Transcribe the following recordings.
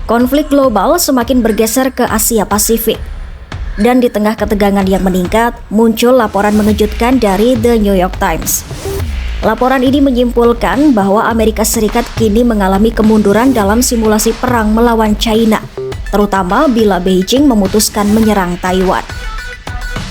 Konflik global semakin bergeser ke Asia Pasifik. Dan di tengah ketegangan yang meningkat, muncul laporan mengejutkan dari The New York Times. Laporan ini menyimpulkan bahwa Amerika Serikat kini mengalami kemunduran dalam simulasi perang melawan China, terutama bila Beijing memutuskan menyerang Taiwan.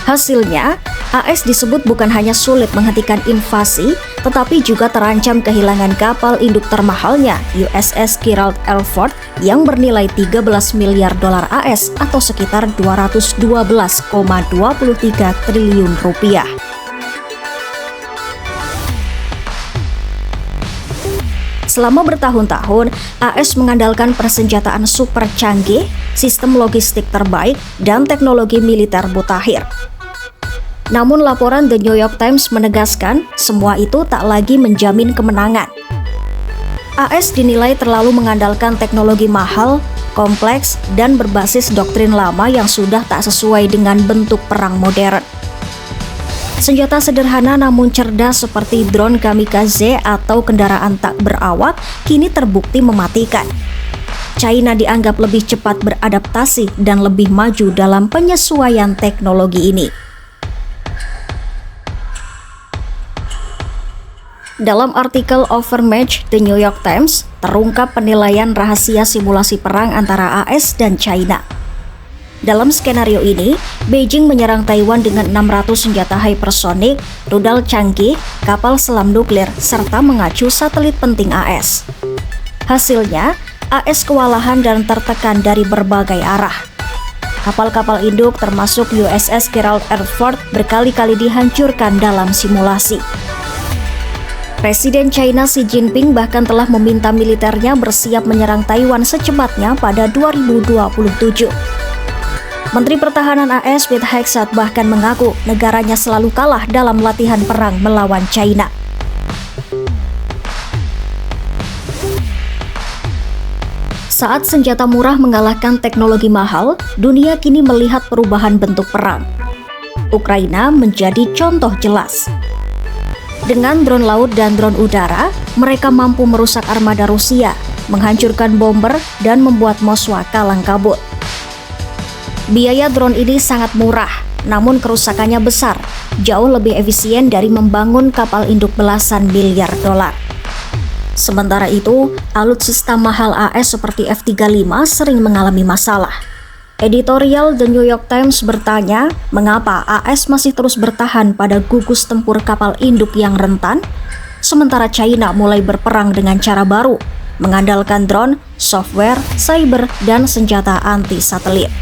Hasilnya, AS disebut bukan hanya sulit menghentikan invasi, tetapi juga terancam kehilangan kapal induk termahalnya USS Gerald R. Ford yang bernilai 13 miliar dolar AS atau sekitar 212,23 triliun rupiah. Selama bertahun-tahun, AS mengandalkan persenjataan super canggih, sistem logistik terbaik, dan teknologi militer mutakhir. Namun laporan The New York Times menegaskan semua itu tak lagi menjamin kemenangan. AS dinilai terlalu mengandalkan teknologi mahal, kompleks, dan berbasis doktrin lama yang sudah tak sesuai dengan bentuk perang modern. Senjata sederhana namun cerdas seperti drone kamikaze atau kendaraan tak berawak kini terbukti mematikan. China dianggap lebih cepat beradaptasi dan lebih maju dalam penyesuaian teknologi ini. Dalam artikel Overmatch The New York Times, terungkap penilaian rahasia simulasi perang antara AS dan China. Dalam skenario ini, Beijing menyerang Taiwan dengan 600 senjata hypersonic, rudal canggih, kapal selam nuklir, serta mengacu satelit penting AS. Hasilnya, AS kewalahan dan tertekan dari berbagai arah. Kapal-kapal induk termasuk USS Gerald R. Ford berkali-kali dihancurkan dalam simulasi. Presiden China Xi Jinping bahkan telah meminta militernya bersiap menyerang Taiwan secepatnya pada 2027. Menteri Pertahanan AS Pete Hegseth bahkan mengaku negaranya selalu kalah dalam latihan perang melawan China. Saat senjata murah mengalahkan teknologi mahal, dunia kini melihat perubahan bentuk perang. Ukraina menjadi contoh jelas. Dengan drone laut dan drone udara, mereka mampu merusak armada Rusia, menghancurkan bomber, dan membuat Moskwa kalang kabut. Biaya drone ini sangat murah, namun kerusakannya besar, jauh lebih efisien dari membangun kapal induk belasan miliar dolar. Sementara itu, alutsista mahal AS seperti F-35 sering mengalami masalah. Editorial The New York Times bertanya, mengapa AS masih terus bertahan pada gugus tempur kapal induk yang rentan, sementara China mulai berperang dengan cara baru, mengandalkan drone, software, cyber, dan senjata anti-satelit.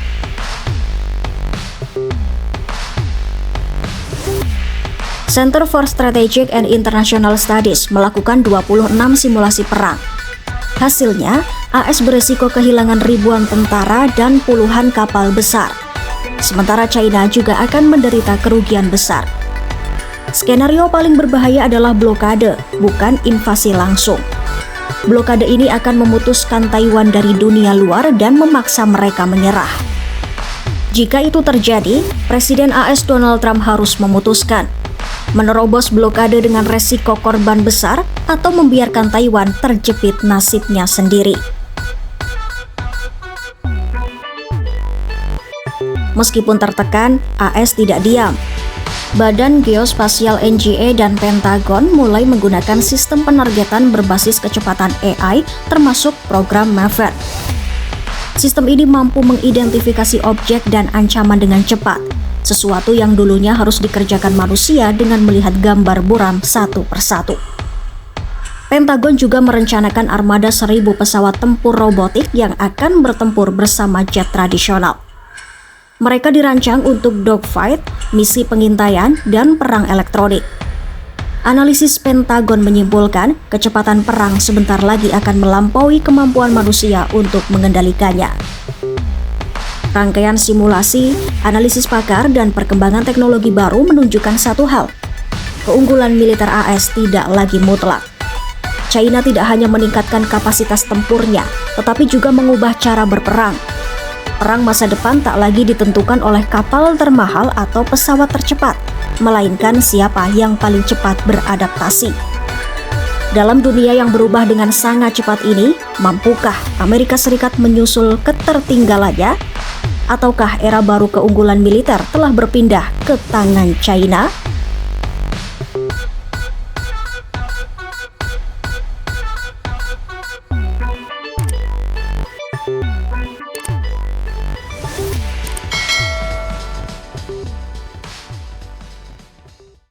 Center for Strategic and International Studies melakukan 26 simulasi perang. Hasilnya, AS beresiko kehilangan ribuan tentara dan puluhan kapal besar. Sementara China juga akan menderita kerugian besar. Skenario paling berbahaya adalah blokade, bukan invasi langsung. Blokade ini akan memutuskan Taiwan dari dunia luar dan memaksa mereka menyerah. Jika itu terjadi, Presiden AS Donald Trump harus memutuskan menerobos blokade dengan resiko korban besar atau membiarkan Taiwan terjepit nasibnya sendiri. Meskipun tertekan, AS tidak diam. Badan Geospasial NGA dan Pentagon mulai menggunakan sistem penargetan berbasis kecepatan AI termasuk program Maven. Sistem ini mampu mengidentifikasi objek dan ancaman dengan cepat, sesuatu yang dulunya harus dikerjakan manusia dengan melihat gambar buram satu persatu. Pentagon juga merencanakan armada 1.000 pesawat tempur robotik yang akan bertempur bersama jet tradisional. Mereka dirancang untuk dogfight, misi pengintaian, dan perang elektronik. Analisis Pentagon menyimpulkan kecepatan perang sebentar lagi akan melampaui kemampuan manusia untuk mengendalikannya. Rangkaian simulasi, analisis pakar, dan perkembangan teknologi baru menunjukkan satu hal. Keunggulan militer AS tidak lagi mutlak. China tidak hanya meningkatkan kapasitas tempurnya, tetapi juga mengubah cara berperang. Perang masa depan tak lagi ditentukan oleh kapal termahal atau pesawat tercepat, melainkan siapa yang paling cepat beradaptasi. Dalam dunia yang berubah dengan sangat cepat ini, mampukah Amerika Serikat menyusul ketertinggalannya? Ataukah era baru keunggulan militer telah berpindah ke tangan China?